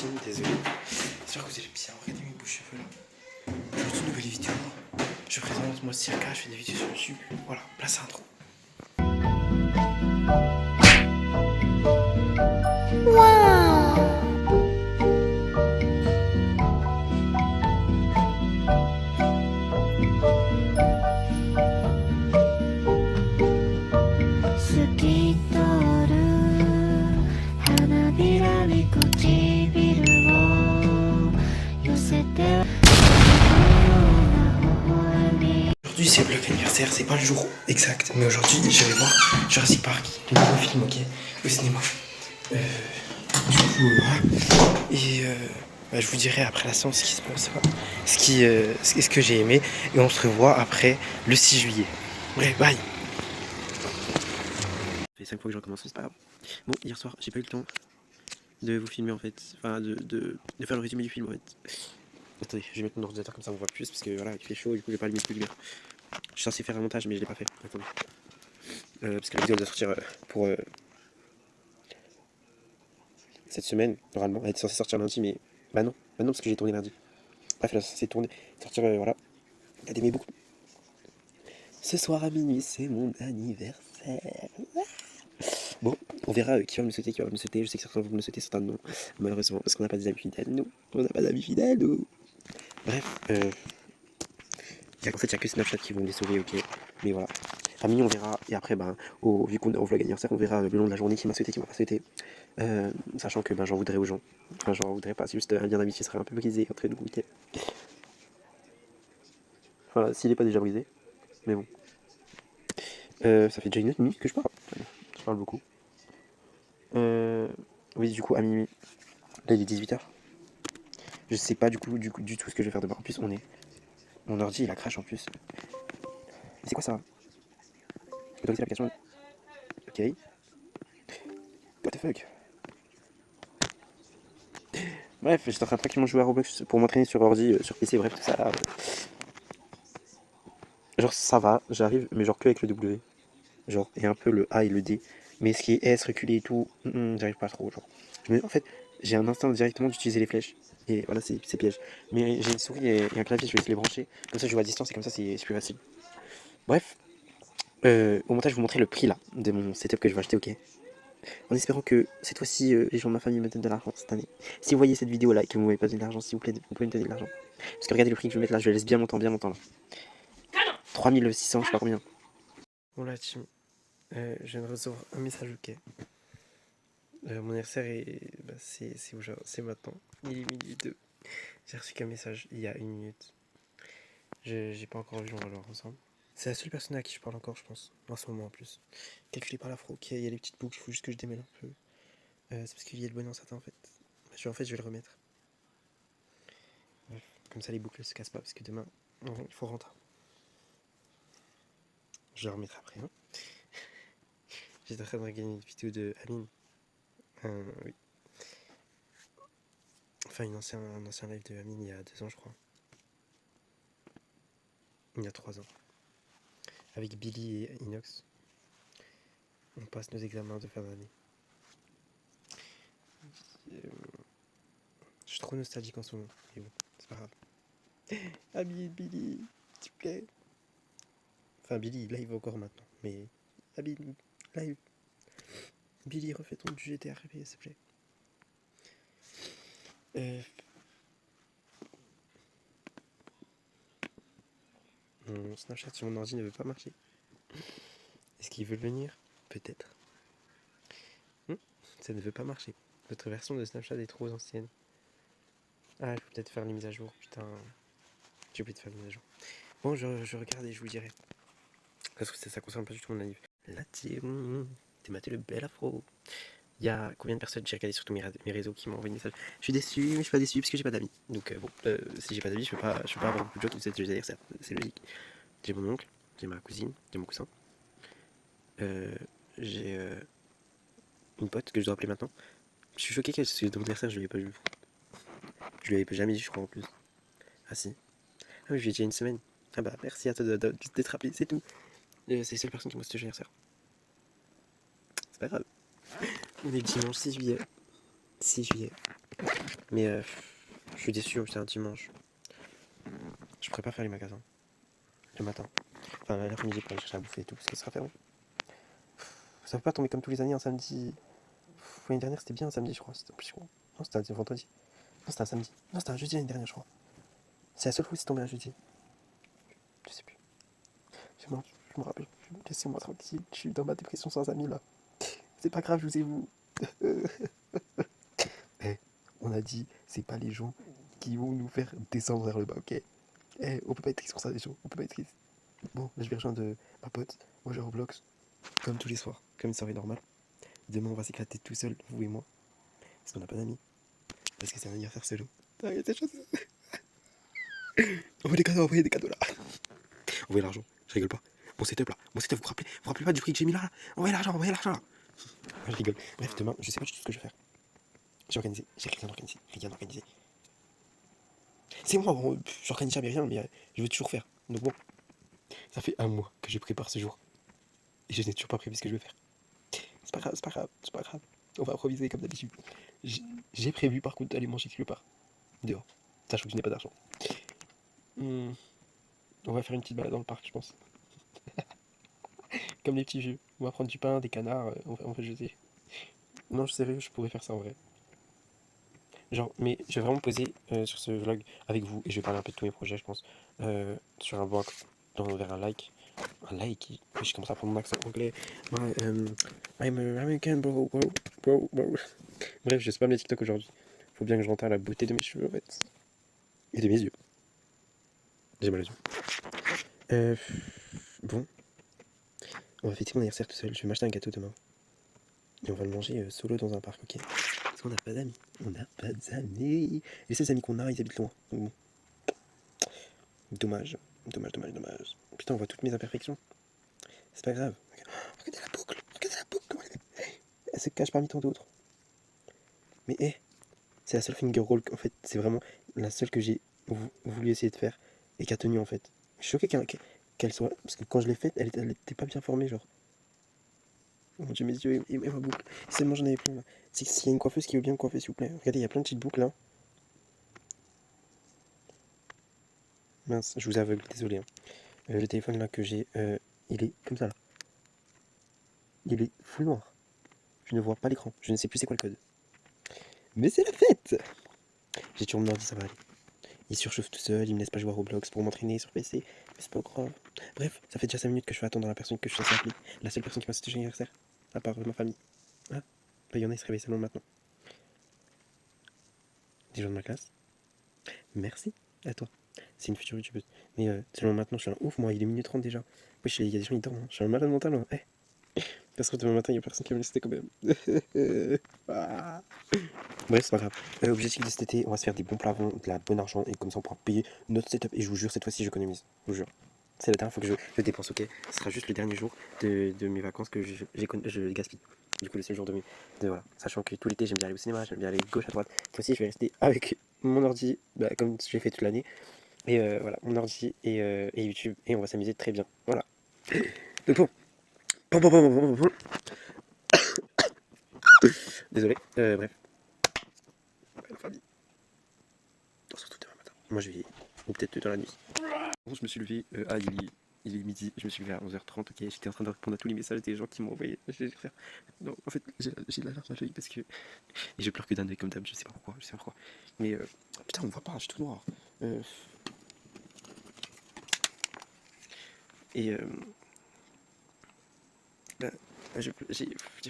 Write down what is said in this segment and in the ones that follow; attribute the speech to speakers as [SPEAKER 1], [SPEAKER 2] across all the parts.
[SPEAKER 1] team, désolé. J'espère que vous allez bien. Regardez mes beaux cheveux là. Aujourd'hui, une nouvelle vidéo. Je présente moi Circa, je fais des vidéos sur YouTube. Voilà, place intro. Aujourd'hui c'est le anniversaire, c'est pas le jour exact, mais aujourd'hui je vais voir Jurassic Park, le nouveau film, ok, au cinéma. Du coup, voilà. Et je vous dirai après la séance ce qui se passe, ce que j'ai aimé, et on se revoit après le 6 juillet. Bref, bye. Ça fait 5 fois que je recommence, c'est pas grave. Bon, hier soir, j'ai pas eu le temps de vous filmer en fait, enfin de faire le résumé du film en fait. Attendez, je vais mettre mon ordinateur comme ça on voit plus parce que voilà, il fait chaud, du coup je vais pas allumer plus de lumière. Je suis censé faire un montage mais je l'ai pas fait. Attendez. Parce que la vidéo doit sortir pour cette semaine, normalement. Elle était censée sortir lundi, mais bah non parce que j'ai tourné lundi. Bref, elle est censée sortir, voilà. Elle aimait beaucoup. Ce soir à minuit, c'est mon anniversaire. Bon, on verra qui va me souhaiter, qui va me souhaiter. Je sais que certains vont me souhaiter, certains non. Malheureusement, parce qu'on n'a pas des amis fidèles, nous. On n'a pas d'amis fidèles, nous. Bref, en fait, il n'y a que Snapchat qui vont les sauver, ok. Mais voilà. Famille, on verra. Et après, vu qu'on est au vlog anniversaire, on verra le long de la journée qui m'a souhaité, qui m'a pas souhaité. Sachant que j'en voudrais aux gens. Enfin, j'en voudrais pas. C'est juste un lien d'amitié serait un peu brisé entre nous, ok. Voilà, s'il n'est pas déjà brisé. Mais bon. Ça fait déjà une autre minute que je parle. Je parle beaucoup. Oui, du coup, à minuit. Là, il est 18h. Je sais pas du tout ce que je vais faire demain. En plus, mon ordi, il a crash en plus. Mais c'est quoi ça? Autoriser l'application. Ok. What the fuck? Bref, j'étais en train de tranquillement jouer à Roblox pour m'entraîner sur ordi, sur PC, bref, tout ça. Genre, ça va, j'arrive, mais genre que avec le W. Genre, et un peu le A et le D. Mais ce qui est S, reculé et tout, j'arrive pas trop. Genre. En fait, j'ai un instinct directement d'utiliser les flèches. Et voilà, c'est piège. Mais j'ai une souris et un clavier, je vais essayer de les brancher. Comme ça, je joue à distance et comme ça, c'est plus facile. Bref, au montage, je vous montrer le prix là de mon setup que je vais acheter, ok. En espérant que cette fois-ci, les gens de ma famille me donnent de l'argent cette année. Si vous voyez cette vidéo là et que vous ne m'avez pas donné de l'argent, s'il vous plaît, vous pouvez me donner de l'argent. Parce que regardez le prix que je vais mettre là, je le laisse bien longtemps là. 3600, je sais pas combien. Bon là, team, je viens de recevoir un message, ok. Mon anniversaire c'est maintenant. Il est minuit 2. J'ai reçu qu'un message il y a 1 minute. J'ai pas encore vu, on va le voir ensemble. C'est la seule personne à qui je parle encore, je pense, en ce moment en plus. Calculé par l'afro, ok, il y a les petites boucles, il faut juste que je démêle un peu. C'est parce qu'il y a le bonnet en satin en fait. En fait, je vais le remettre. Bref, comme ça les boucles se cassent pas, parce que demain, il faut rentrer. Je le remettrai après. Hein. J'étais en train de regarder une vidéo de Amine. Oui. Enfin, un ancien live de Amine il y a 2 ans, je crois. Il y a 3 ans. Avec Billy et Inox. On passe nos examens de fin d'année. Je suis trop nostalgique en ce moment. Mais bon, c'est pas grave. Amine, Billy, s'il te plaît. Enfin, Billy, live encore maintenant. Mais Amine, live. Billy, refais ton du GTRP, s'il te plaît. Mon Snapchat sur mon ordi ne veut pas marcher. Est-ce qu'il veut venir? Peut-être. Ça ne veut pas marcher. Votre version de Snapchat est trop ancienne. Ah, il faut peut-être faire les mises à jour. Putain. J'ai oublié de faire les mises à jour. Bon, je regarde et je vous dirai. Parce que ça concerne pas du tout mon anniv. La team. T'es maté le bel afro. Il y a combien de personnes? J'ai regardé sur tous mes réseaux qui m'ont envoyé des messages. Je suis déçu, mais je suis pas déçu parce que j'ai pas d'amis. Donc si j'ai pas d'amis, je peux pas avoir beaucoup de gens qui me souhaitent des anniversaires. C'est logique. J'ai mon oncle, j'ai ma cousine, j'ai mon cousin. J'ai une pote que je dois appeler maintenant. Je suis choqué qu'elle soit de mon anniversaire, je lui ai pas vu. Je lui avais jamais dit, je crois en plus. Ah si. Ah oui, je lui ai dit il y a une semaine. Ah bah merci à toi d'être rappelé, c'est tout. C'est les seules personnes qui m'ont souhaité l'anniversaire. C'est pas grave. On est le dimanche 6 juillet. 6 juillet. Mais je suis déçu, c'est un dimanche. Je pourrais pas faire les magasins le matin. Enfin, l'après-midi pour aller chercher à bouffer et tout, parce que ce sera fermé. Ça peut pas tomber comme tous les années un samedi. L'année dernière, c'était bien un samedi, je crois. C'était plus, non, c'était un vendredi. Non, c'était un samedi. Non, c'était un jeudi l'année dernière, je crois. C'est la seule fois où c'est tombé un jeudi. Je sais plus. Je me rappelle plus. Laissez-moi tranquille. Je suis dans ma dépression sans amis là. C'est pas grave, je vous ai vous. Eh, on a dit, c'est pas les gens qui vont nous faire descendre vers le bas, ok? Eh, on peut pas être triste pour ça, les gens. On peut pas être triste. Bon, là, je vais rejoindre ma pote. Moi, je Roblox. Comme tous les soirs. Comme une soirée normale. Demain, on va s'éclater tout seul, vous et moi. Parce qu'on n'a pas d'amis. Parce que c'est un anniversaire solo. Ah, il y a des choses. Envoyez des cadeaux là. Envoyez l'argent, je rigole pas. Mon setup là, vous vous rappelez pas du prix que j'ai mis là? Envoyez l'argent là. Ah, je rigole. Bref, demain, je sais pas du tout ce que je vais faire. J'ai rien organisé. C'est moi, bon, j'organise jamais rien, mais je veux toujours faire. Donc bon, ça fait un mois que je prépare ce jour. Et je n'ai toujours pas prévu ce que je vais faire. C'est pas grave. On va improviser comme d'habitude. J'ai prévu par contre d'aller manger quelque part. Dehors. Sachant que je n'ai pas d'argent. On va faire une petite balade dans le parc, je pense. Comme les petits vieux. On va prendre du pain, des canards, on va jeter. Non, sérieux, je pourrais faire ça en vrai. Genre, mais je vais vraiment poser sur ce vlog avec vous et je vais parler un peu de tous mes projets, je pense. Sur un banc, vers un like. Un like, je commence à prendre mon accent anglais. I'm American, bro. Bref, je spam les TikTok aujourd'hui. Faut bien que je rentre à la beauté de mes cheveux en fait. Et de mes yeux. J'ai mal aux yeux. Bon. On va fêter mon anniversaire tout seul. Je vais m'acheter un gâteau demain. Et on va le manger solo dans un parc, ok? Parce qu'on n'a pas d'amis. Les seuls amis qu'on a, ils habitent loin. Donc bon. Dommage. Putain, on voit toutes mes imperfections. C'est pas grave. Regardez la boucle. Elle se cache parmi tant d'autres. Mais c'est la seule finger roll en fait. C'est vraiment la seule que j'ai voulu essayer de faire et qui a tenu en fait. Je suis choqué qu'elle soit. Parce que quand je l'ai faite, elle était pas bien formée, genre. Oh mon dieu, mes yeux et ma boucle. Seulement j'en avais plein là. C'est s'il y a une coiffeuse qui veut bien me coiffer, s'il vous plaît. Regardez, il y a plein de petites boucles là. Mince, je vous aveugle, désolé. Hein. Le téléphone là que j'ai, il est comme ça là. Il est full noir. Je ne vois pas l'écran. Je ne sais plus c'est quoi le code. Mais c'est la fête! J'ai toujours mon ordi, ça va aller. Il surchauffe tout seul, il me laisse pas jouer à Roblox pour m'entraîner sur PC. Mais c'est pas grave. Bref, ça fait déjà 5 minutes que je fais attendre la personne que je suis censé appeler. La seule personne qui m'a souhaité son anniversaire. À part ma famille. Ah, bah il y en a, ils se réveillent seulement maintenant. Des gens de ma classe. Merci à toi. C'est une future youtubeuse. Mais seulement maintenant, je suis un ouf, moi, il est minuit 30 déjà. Oui, il y a des gens qui dorment. Hein. Je suis un malade mental, moi. Parce que demain matin, il y a personne qui va me laisser quand même. Bref, c'est pas grave. Objectif de cet été, on va se faire des bons plafonds, de la bonne argent, et comme ça on pourra payer notre setup. Et je vous jure, cette fois-ci, j'économise. Je vous jure. C'est la dernière fois que je dépense, ok? Ce sera juste le dernier jour de mes vacances que je gaspille. Du coup, le seul jour voilà. Sachant que tout l'été, j'aime bien aller au cinéma, j'aime bien aller gauche à droite. Cette fois-ci, je vais rester avec mon ordi, comme j'ai fait toute l'année. Et voilà, mon ordi et YouTube. Et on va s'amuser très bien. Voilà. Donc bon. Désolé. Bref. La famille. On se retrouve demain matin. Moi, je vais. Ou peut-être dans la nuit. Bon, je me suis levé. Il est midi. Je me suis levé à 11h30. Ok, j'étais en train de répondre à tous les messages des gens qui m'ont envoyé. Non, en fait, j'ai la larme à l'œil parce que. Et je pleure que d'un œil comme d'hab. Je sais pas pourquoi. Mais putain, on me voit pas. Je suis tout noir. Et j'ai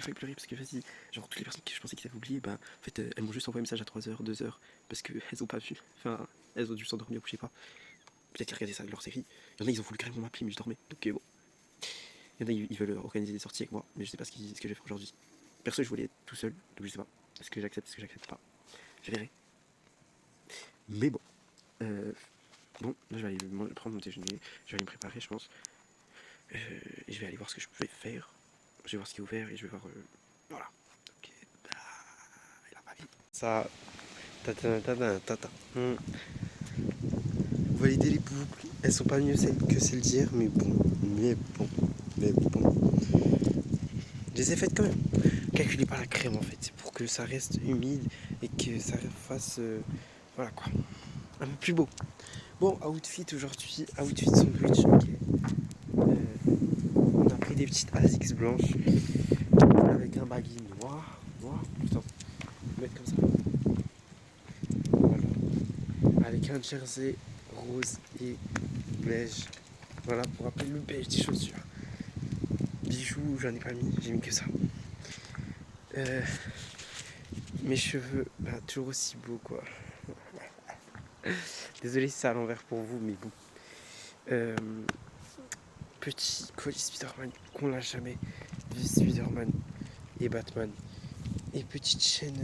[SPEAKER 1] failli pleurer parce que vas-y, genre toutes les personnes que je pensais qu'ils avaient oublié, en fait elles m'ont juste envoyé un message à 3h, 2h, parce qu'elles ont pas vu, enfin elles ont dû s'endormir ou je sais pas, peut-être qu'ils regardaient ça de leur série, il y en a ils ont voulu carrément m'appeler mais je dormais, donc bon, il y en a ils veulent organiser des sorties avec moi, mais je sais pas ce que je vais faire aujourd'hui, perso je voulais être tout seul, donc je sais pas, est-ce que j'accepte pas, je verrai, mais bon, bon là je vais aller prendre mon déjeuner, je vais aller me préparer je pense, et je vais aller voir ce que je peux faire. Je vais voir ce qui est ouvert et je vais voir. Voilà. Ok. Il a pas vie. Ça. Valider les boucles. Elles sont pas mieux que celles d'hier, mais bon. Je les ai faites quand même. Calculez par la crème en fait. C'est pour que ça reste humide et que ça fasse voilà quoi, un peu plus beau. Bon, outfit aujourd'hui, outfit sandwich, ok. On a pris des petites ASICS blanches avec un baggy noir, putain, on va mettre comme ça. Voilà. Avec un jersey rose et beige. Voilà, pour rappeler le beige des chaussures. Bijoux, j'en ai pas mis, j'ai mis que ça. Mes cheveux, bah, toujours aussi beaux quoi. Désolé si c'est à l'envers pour vous, mais bon. Petit colis Spider-Man qu'on l'a jamais vu, Spider-Man et Batman. Et petite chaîne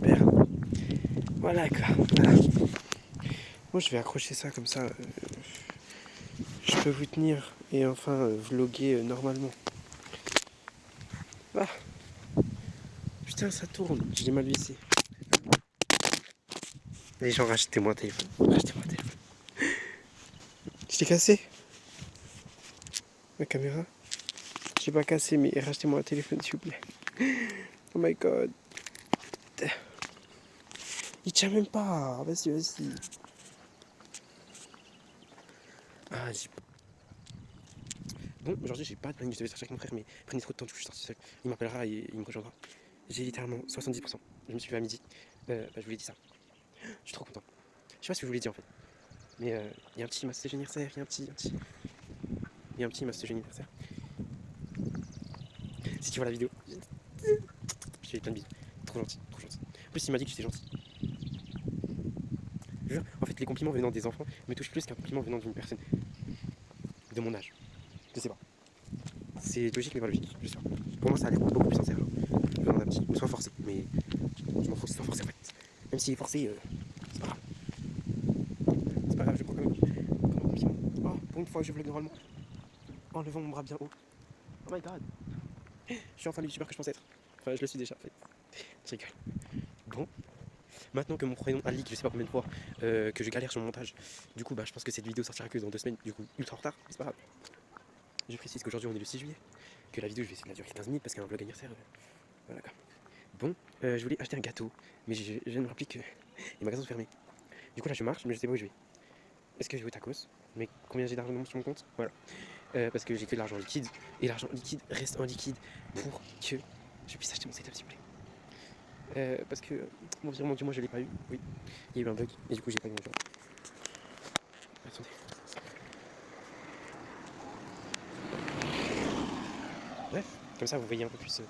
[SPEAKER 1] perle. Voilà quoi. Voilà. Bon, je vais accrocher ça comme ça. Je peux vous tenir et enfin vloguer normalement. Ah. Putain, ça tourne. Je l'ai mal vissé. Les gens, rachetez-moi un téléphone. Rachetez-moi un téléphone. Je l'ai cassé. Ma caméra. Je l'ai pas cassé, mais rachetez-moi un téléphone, s'il vous plaît. Oh my god. Il tient même pas. Vas-y, vas-y. Ah, j'ai... Bon, aujourd'hui, j'ai pas de planning. Je devais sortir avec mon frère, mais prenez trop de temps, du coup, je suis sorti seul. Il m'appellera et il me rejoindra. J'ai littéralement 70%. Je me suis levé à midi. Je vous l'ai dit ça. Je suis trop content. Je sais pas ce que je vous l'ai dit en fait. Mais il y a un petit massage anniversaire. Il y a un petit massage anniversaire. Si tu vois la vidéo, je te fais plein de bisous. Trop gentil, trop gentil. En plus, il m'a dit que j'étais gentil. Je jure, en fait, les compliments venant des enfants me touchent plus qu'un compliment venant d'une personne de mon âge. Je sais pas. C'est logique, mais pas logique. Je sais pas. Pour moi, ça a l'air beaucoup plus sincère. Je demande un petit. Soit forcé, mais je m'en fous, c'est pas forcé en fait. Même s'il est forcé, c'est pas grave. C'est pas grave, je prends quand même comme un compliment. Oh, pour une fois, je vlog normalement. En levant mon bras bien haut. Oh my god. Je suis enfin le youtubeur que je pensais être. Enfin, je le suis déjà en fait. Je rigole. Bon. Maintenant que mon prénom a leak, je sais pas combien de fois, que je galère sur mon montage, du coup, bah, je pense que cette vidéo sortira que dans 2 semaines, du coup, ultra en retard, mais c'est pas grave. Je précise qu'aujourd'hui on est le 6 juillet, que la vidéo je vais essayer de la durer 15 minutes parce qu'il y a un vlog anniversaire. Voilà quoi. Bon, je voulais acheter un gâteau, mais je viens de me rappeler que les magasins sont fermés. Du coup là je marche, mais je sais pas où je vais. Est-ce que je vais au tacos? Mais combien j'ai d'argent sur mon compte? Voilà. Parce que j'ai que de l'argent liquide, et l'argent liquide reste en liquide pour que je puisse acheter mon setup s'il vous plaît. Parce que mon virement du mois je l'ai pas eu, oui, il y a eu un bug, et du coup j'ai pas eu mon virement. Attendez. Bref, comme ça vous voyez un peu plus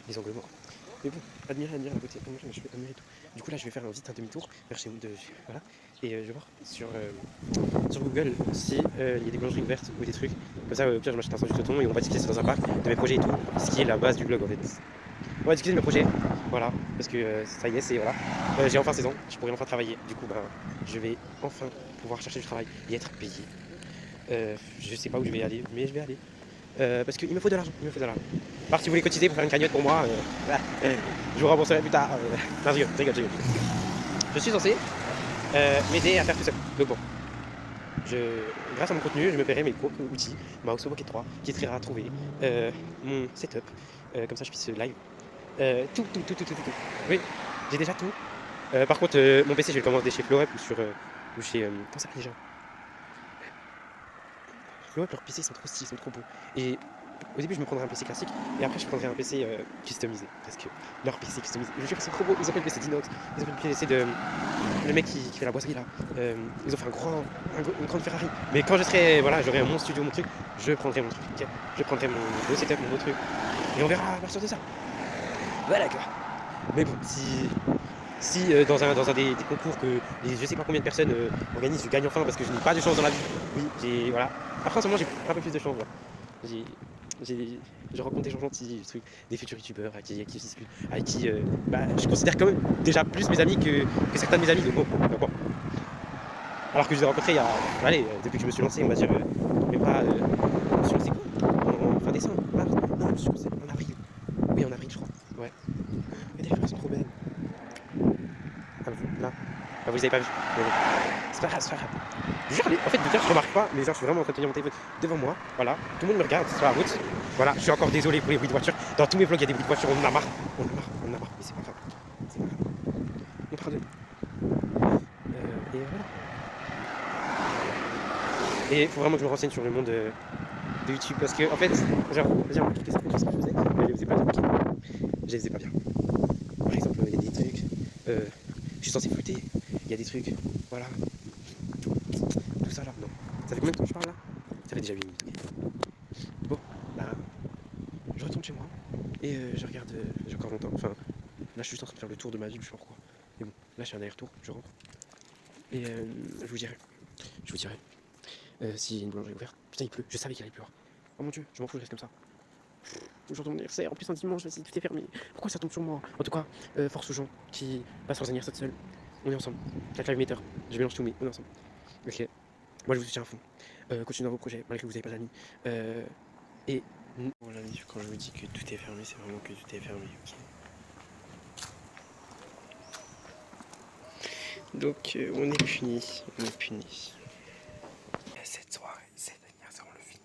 [SPEAKER 1] les angles morts. Mais bon, admirer la beauté, je vais admirer tout. Du coup là je vais faire vite un demi-tour vers chez moi, voilà, et je vais voir sur Google si il y a des boulangeries ouvertes ou des trucs. Comme ça, au pire je m'achète un sandwich de thon et on va discuter dans un parc de mes projets et tout, ce qui est la base du blog en fait. On va discuter de mes projets, voilà, parce que ça y est, c'est voilà. J'ai enfin 16 ans, je pourrais enfin travailler. Du coup, je vais enfin pouvoir chercher du travail et être payé. Je sais pas où je vais aller, mais je vais aller. Parce qu'il me faut de l'argent, Par si vous voulez cotiser pour faire une cagnotte pour moi, je vous rembourserai plus tard. Non, je rigole. Je suis censé m'aider à faire tout seul. Donc bon, grâce à mon contenu, je me paierai mes propres outils, ma Oxo Pocket 3, qui est très rare à trouver, mon setup, comme ça je puisse live. Tout. Oui, j'ai déjà tout. Par contre, mon PC, je vais le commander chez FlowUp ou chez... comment ça s'appelle déjà? FlowUp, leurs PC sont trop stylés, sont trop beaux. Et au début, je me prendrais un PC classique, et après, je prendrais un PC customisé. Parce que leurs PC customisés, je jure, ils sont trop beaux. Ils ont fait le PC d'Inox, ils ont fait le PC de... le mec qui fait la boisserie là. Ils ont fait une grande Ferrari. Mais quand je serai, voilà, j'aurai mon studio, mon truc, je prendrai mon truc, okay. Je prendrai mon setup, mon autre truc. Et on verra à partir de ça. Voilà quoi. Mais bon, si dans un des concours que je sais pas combien de personnes organisent, je gagne enfin parce que je n'ai pas de chance dans la vie. Oui, voilà. Après en ce moment j'ai un peu plus de chance. Voilà. Je rencontre des gens gentils, des futurs youtubeurs avec qui je discute, avec qui je considère quand même déjà plus mes amis que certains de mes amis. Donc bon. Alors que je les ai rencontrés il y a, depuis que je me suis lancé, on va dire, même pas, je me suis lancé quoi en fin décembre, mars, non, je me suis lancé en avril. Oui, en avril je crois. Ouais. Mais les fleurs sont trop belles. Ah, vous, là. Ah, vous les avez pas vu. Mais bon. C'est pas grave. Je jure, en fait, de dire, je remarque pas, mais genre, je suis vraiment en train de tenir mon téléphone devant moi. Voilà. Tout le monde me regarde sur la route.
[SPEAKER 2] Voilà, je suis encore désolé pour les bruits de voiture. Dans tous mes vlogs, il y a des bruits de voiture, on en a marre. On en a marre, on en a marre, mais c'est pas grave. C'est pas grave. On pardonne. Et voilà. Et il faut vraiment que je me renseigne sur le monde de YouTube parce que, en fait, genre, j'ai remarqué que certaines choses que je faisais, mais je les faisais pas bien. Je les faisais pas bien. Par exemple, il y a des trucs, je suis censé flûter, il y a des trucs, voilà. Tout ça là, non. Ça fait combien de temps que je parle là? Ça fait déjà 8 minutes. Bon, bah, je retourne chez moi et je regarde, j'ai encore longtemps. Enfin, là, je suis juste en train de faire le tour de ma ville, je sais pas pourquoi. Mais bon, là, je fais un aller-retour, je rentre. Et je vous dirai. Je vous dirai. Si une boulangerie est ouverte. Putain, il pleut. Je savais qu'il allait pleuvoir. Oh mon dieu, je m'en fous, je reste comme ça. Aujourd'hui mon anniversaire, en plus un dimanche, vas-y, tout est fermé. Pourquoi ça tombe sur moi? En tout cas, force aux gens qui passent leurs anniversaires seuls. On est ensemble. 4 live meter. Je mélange tout, mais on est ensemble. Ok. Moi, je vous soutiens à fond. Continuez dans vos projets, malgré que vous n'avez pas d'amis. Et voilà, quand je vous dis que tout est fermé, c'est vraiment que tout est fermé. Okay. Donc, on est puni. On est puni. Cette soirée, cet anniversaire, on le finit.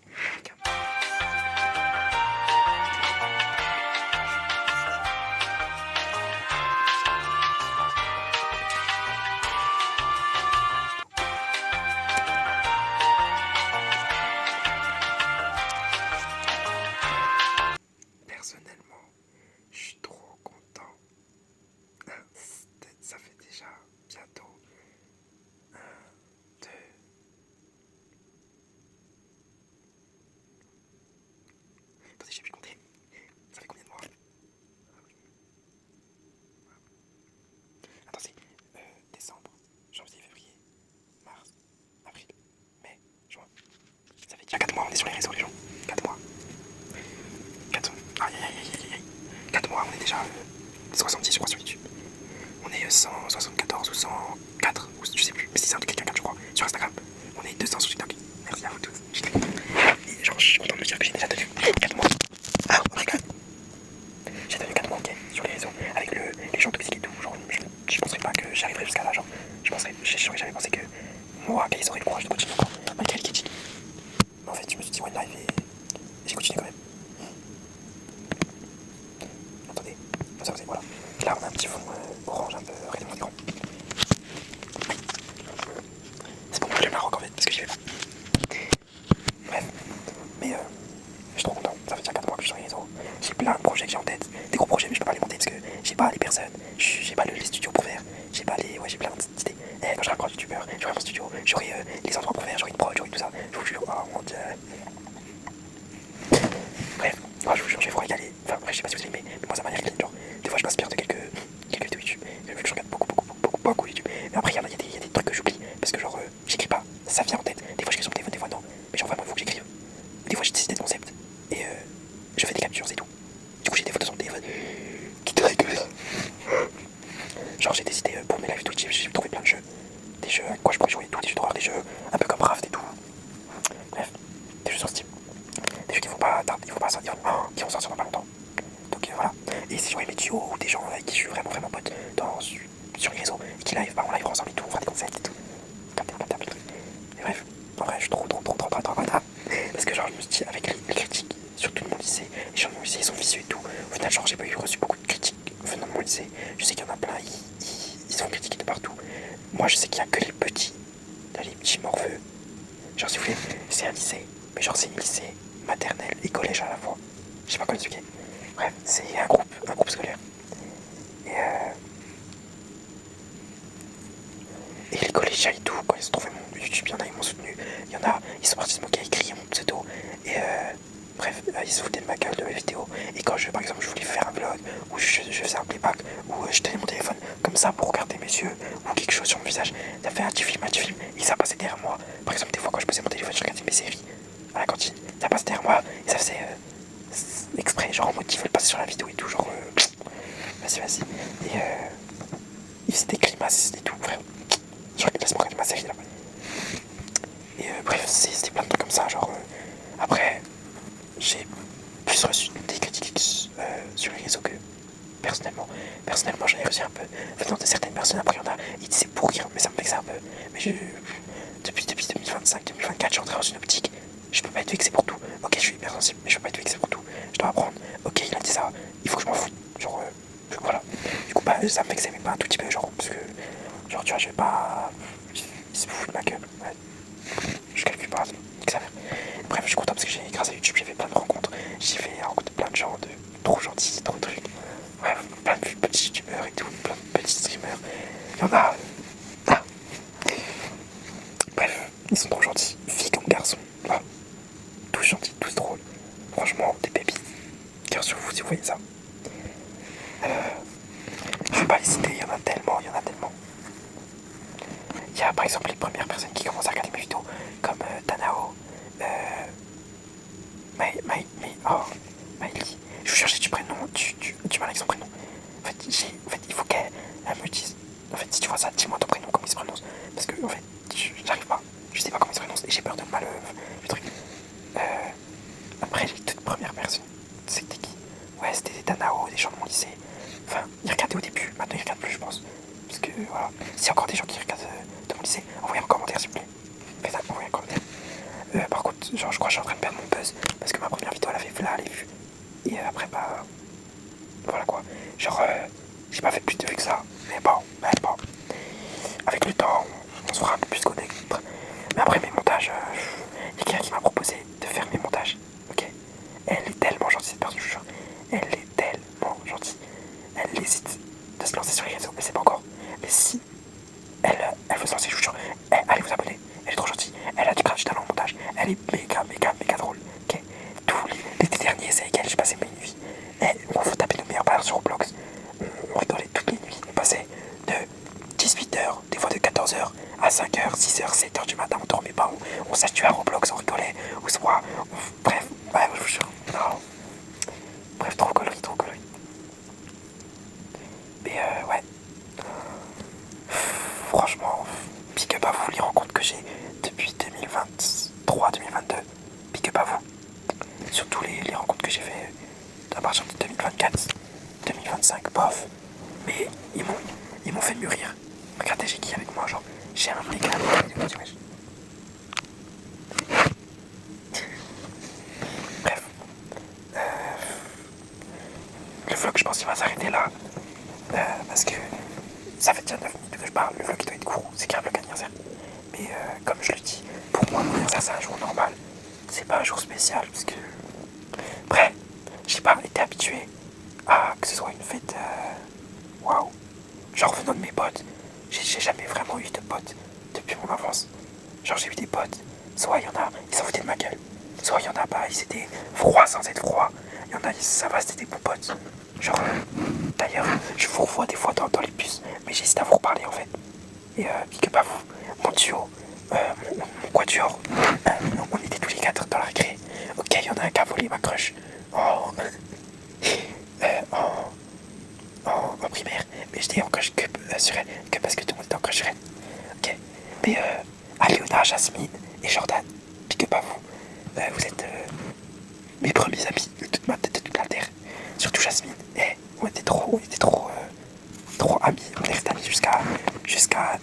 [SPEAKER 2] Personnellement, je suis trop content. Ça fait déjà bientôt 1, 2. Attendez, j'ai pu compter. Ça fait combien de mois? Attends, c'est décembre, janvier, février, mars, avril, mai, juin. Ça fait déjà 4 mois, on est sur les réseaux, les gens. 4 mois. 4 aïe, aïe, aïe, aïe, aïe. 4 mois, on est déjà 70, je crois, sur YouTube. On est 174 ou 104, ou je sais plus, mais c'est un truc quelqu'un 4, je crois, sur Instagram. On est 200 sur TikTok. Merci à vous tous. Et genre, je suis content de me dire que j'ai déjà tenu 4 mois. Ah, on rigole. J'ai tenu 4 mois, ok, sur les réseaux, avec les gens toxiques et tout. Genre, je penserais pas que j'arriverais jusqu'à là. Genre, j'aurais jamais pensé que moi, qu'ils auraient le courage de continuer encore, malgré les critiques. Mais en fait, je me suis dit one live et j'ai continué quand même. Attendez, ça faisait, voilà. Et là, on a un petit fond orange un peu rayonnant d'écran. C'est pour moi que j'aime la rock en fait, parce que j'y vais pas. Bref, mais je suis trop content. Ça fait déjà 4 mois que je suis sur les réseaux. J'ai plein de projets que j'ai en tête. Des gros projets, mais je peux pas les monter parce que j'ai pas les personnes, j'ai pas les studios pour faire. J'ai pas les. Ouais, j'ai plein d'idées. Et quand je serai un grand youtubeur, j'aurai mon studio, j'aurai les endroits pour faire, j'aurai une prod, j'aurai tout ça. Je vous jure, oh mon dieu. Bref, oh, je vous jure, je vais vous régaler. Enfin, après, je sais pas si vous aimez, mais moi ça m'a l'air clean. Genre, des fois je m'inspire de quelques vidéos YouTube. Vu que je regarde beaucoup YouTube. Mais après, il y a des trucs que j'oublie parce que, genre, j'écris pas. Ça vient en tête. Des fois, j'écris sur mon téléphone, des fois non. Mais genre, vraiment, il faut que j'écrive. Des fois, j'ai des idées de concept et je fais des captures, c'est tout. Du coup, j'ai des photos sur mon téléphone qui traînent comme ça. Genre, j'ai des idées pour mes lives Twitch. J'ai trouvé plein de jeux. Des jeux à quoi je pourrais jouer et tout. Des jeux d'horreur, des jeux un peu comme Raft et tout. Bref, des jeux sur Steam. Des jeux qui vont pas tarder, qui vont sortir dans pas longtemps. Donc voilà. Et si j'aurais mes duos ou des gens avec qui je suis vraiment pote sur les réseaux et qui live, bah on live ensemble et tout, on fera des concerts et tout. Capter. Et bref, en vrai, je suis trop. Parce que genre, je me suis dit, avec les critiques, surtout de mon lycée, les gens de mon lycée, ils sont vicieux et tout. Au final, genre, j'ai pas reçu beaucoup de critiques venant de mon lycée. Je sais qu'il y en a plein, ils sont critiqués de partout. Moi, je sais qu'il y a que les petits morveux. Genre, si vous voulez, c'est un lycée, mais genre, c'est un lycée maternel et collège à la fois. Je sais pas comment expliquer. Bref, c'est un groupe scolaire. Et les collégiens et tout, quand ils ont trouvé mon YouTube, il y en a, ils m'ont soutenu. Il y en a, ils sont partis de moquer, ils criaient mon pseudo. Et bref, ils se foutaient de ma gueule de mes vidéos. Et quand par exemple, je voulais faire un vlog, ou je faisais un playback, ou je tenais mon téléphone comme ça pour regarder mes yeux, ou quelque chose sur mon visage, ça fait un petit film, et ça passait derrière moi. Par exemple, des fois, quand je posais mon téléphone, je regardais mes séries à la cantine, ça passait derrière moi, et ça faisait exprès, genre en mode qu'ils veulent passer sur la vidéo et tout, genre vas-y. Et ils faisaient des grimaces et tout, frère. Genre, laisse-moi regarder ma série là. Et bref, c'était plein de trucs comme ça, genre après, j'ai plus reçu des critiques sur les réseaux que personnellement. Personnellement, j'en ai reçu un peu venant de certaines personnes. Après, il y en a, ils disaient pour rire, mais ça me vexait un peu. Mais depuis 2025, 2024, je suis rentré dans une optique. Je peux pas être vexé pour tout. Ok, je suis hypersensible, mais je veux pas être vexé pour tout. Je dois apprendre. Ok, il a dit ça, il faut que je m'en fous. Genre, voilà. Du coup, bah, ça me vexait, mais pas un tout petit peu, genre, parce que, genre, tu vois, je vais pas. Il se fout de ma gueule. Ouais. Je calcule pas, que ça fait. Bref, je suis content parce que grâce à YouTube, j'ai fait plein de rencontres. J'ai fait rencontrer plein de gens de trop gentils, trop de trucs. Bref, plein de petits youtubeurs et tout, plein de petits streamers. Il y en a. Ah. Bref, ils sont trop gentils. Filles comme garçons. Ah. Tous gentils, tous drôles. Franchement, des pépites. Cœur sur vous si vous voyez ça. Je vais pas les citer, il y en a tellement, il y en a tellement. Il y a par exemple les premières personnes qui commencent à regarder mes vidéos, comme Tanao, Maïli. Je vous jure, j'ai du prénom, du mal avec son prénom. En fait, il faut qu'elle me dise. En fait, si tu vois ça, dis-moi ton prénom, comment il se prononce. Parce que, en fait, j'arrive pas. Je sais pas comment il se prononce et j'ai peur de mal le truc. Après, les toutes premières personnes, c'était qui? Ouais, c'était des Tanao, des gens de mon lycée. Enfin, ils regardaient au début, maintenant ils regardent plus, je pense. Parce que, voilà, s'il y a encore des gens qui regardent de mon lycée, envoyez un commentaire, s'il vous plaît. Faites ça, envoyez un commentaire. Par contre, genre, je crois que je suis en train de perdre mon buzz. Parce que ma première vidéo, elle avait là, les vues. Et après, bah. Voilà quoi. Genre, j'ai pas fait plus de vues que ça. Mais bon. Avec le temps, on se fera un peu plus connaître. Mais après, mes montages, il y a quelqu'un qui m'a proposé de faire mes montages. Ok. Elle est tellement gentille, cette personne, je vous jure. Elle est tellement gentille. Elle hésite de se lancer sur les réseaux, mais c'est pas encore. Mais si elle veut se lancer, je vous jure, allez vous abonner. Elle est trop gentille. Elle a du grave talent en montage. Elle est méga drôle. Ok. Tous l'été dernier, c'est avec elle, j'ai passé mes nuits. On faut taper nos meilleures balles sur Roblox. On rigolait toutes les nuits. On passait de 18h, des fois de 14h à 5h, 6h, 7h du matin. On dormait pas. On s'achetait à Roblox, on rigolait. Ou soit, bref, ouais, je vous jure. Non. Bref, trop coloris. Mais ouais. Franchement, big up à vous les rencontres que j'ai depuis 2023-2022. Big up à vous. Surtout les rencontres que j'ai fait à partir de 2024, 2025, bof. Mais ils m'ont fait mûrir. Regardez, j'ai qui avec moi, genre, j'ai un méga wesh. Bref. Le vlog, je pense qu'il va s'arrêter là. Parce que ça fait déjà 9 minutes que je parle. Le vlog, il doit être court. C'est qu'un vlog anniversaire. Mais comme je le dis, pour moi, mon anniversaire, c'est un jour normal. C'est pas un jour spécial. Parce que. Bref, j'ai pas été habitué à que ce soit une fête. Waouh. Genre, venant de mes potes, j'ai jamais vraiment eu de potes depuis mon enfance. Genre, j'ai eu des potes. Soit il y en a, ils s'en foutaient de ma gueule. Soit il y en a, bah, ils étaient froids sans être froids. Il y en a, ça va, c'était des bons potes. Genre, d'ailleurs, je vous revois des fois dans les bus, mais j'hésite à vous reparler en fait. Et big up à vous, mon duo, mon quatuor, on était tous les 4 dans la récré. Ok, il y en a un qui a volé ma crush en primaire, mais j'étais en crush que sur elle, que parce que tout le monde était en crush sur elle. Ok, mais Aléona, Jasmine et Jordan, big up à vous. Vous êtes mes premiers amis de toute la terre. Surtout Jasmine. On était trop amis. On est restés amis jusqu'à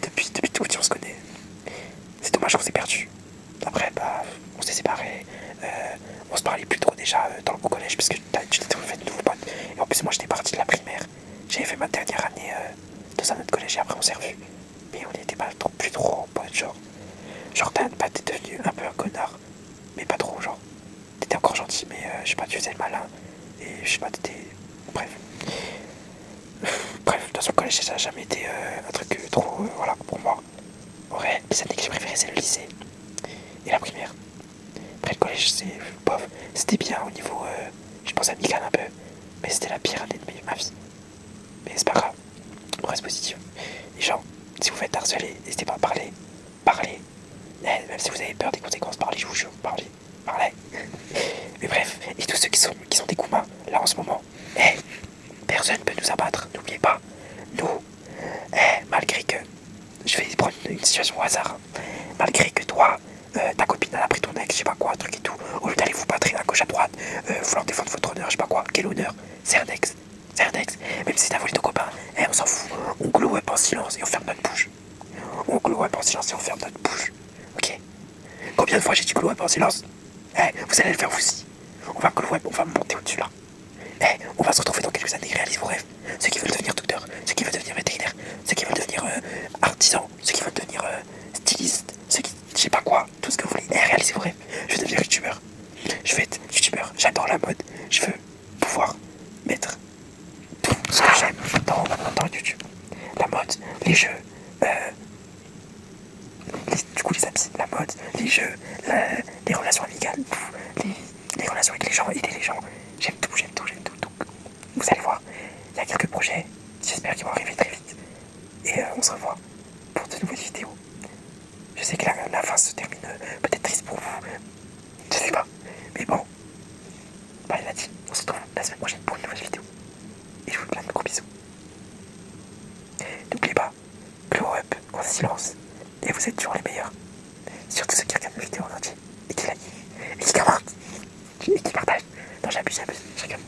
[SPEAKER 2] depuis tout petit on se connaît. C'est dommage qu'on s'est perdu. Après bah on s'est séparés. On se parlait plus trop déjà au collège parce que tu t'étais fait de nouveaux potes. Et en plus moi j'étais parti de la primaire. J'avais fait ma dernière année dans un autre collège et après on s'est revus. Mais on n'était pas plus trop potes genre. Jordan, bah t'es devenu un peu un connard. Mais pas trop genre. T'étais encore gentil mais je sais pas, tu faisais le malin. Et je sais pas, t'étais. Bref. Bref, dans son collège ça n'a jamais été un truc trop voilà pour moi. Ouais, les années que j'ai préférées c'est le lycée et la primaire. Après le collège c'est bof. C'était bien au niveau je pense amical un peu. Mais c'était la pire année de ma vie. Mais c'est pas grave. On reste positif. Et genre, si vous faites harceler, n'hésitez pas à parler. Parlez. Même si vous avez peur des conséquences, parlez, je vous jure, parlez. Mais bref, et tous ceux qui sont des Koumas, là en ce moment, personne ne peut nous abattre, n'oubliez pas. Nous, malgré que, je vais prendre une situation au hasard, malgré que toi, ta copine elle a pris ton ex, je sais pas quoi, truc et tout, au lieu d'aller vous battre à gauche à droite, vouloir défendre votre honneur, je sais pas quoi, quel honneur, c'est un ex. Même si t'as volé ton copain, on s'en fout, on glow up en silence et on ferme notre bouche. Ok. Combien de fois j'ai dit glow up en silence? Vous allez le faire vous aussi. va glow up, on va monter au-dessus là. Eh, on va se retrouver dans quelques années, réalisez vos rêves. Ceux qui veulent devenir docteur, ceux qui veulent devenir vétérinaire, ceux qui veulent devenir artisan, ceux qui veulent devenir styliste, ceux qui, je sais pas quoi, tout ce que vous voulez. Eh, réalisez vos rêves. Je veux devenir youtubeur. Je veux être youtubeur. J'adore la mode. Je veux pouvoir mettre tout ce que j'aime dans YouTube. La mode, les jeux, du coup les habits, la mode, les jeux, les relations amicales, les relations avec les gens, aider les gens. J'aime tout, j'aime tout, j'aime tout, tout. Vous allez voir, il y a quelques projets, j'espère qu'ils vont arriver très vite. Et on se revoit pour de nouvelles vidéos. Je sais que la fin se termine peut-être triste pour vous, je sais pas. Mais bon, bah il a dit, on se retrouve la semaine prochaine pour une nouvelle vidéo. Et je vous donne de gros bisous. N'oubliez pas, glow up en silence. Et vous êtes toujours les meilleurs. Surtout ceux qui regardent mes vidéos en entier et qui like et qui commentent et qui partagent. Non, j'abuse, je rigole.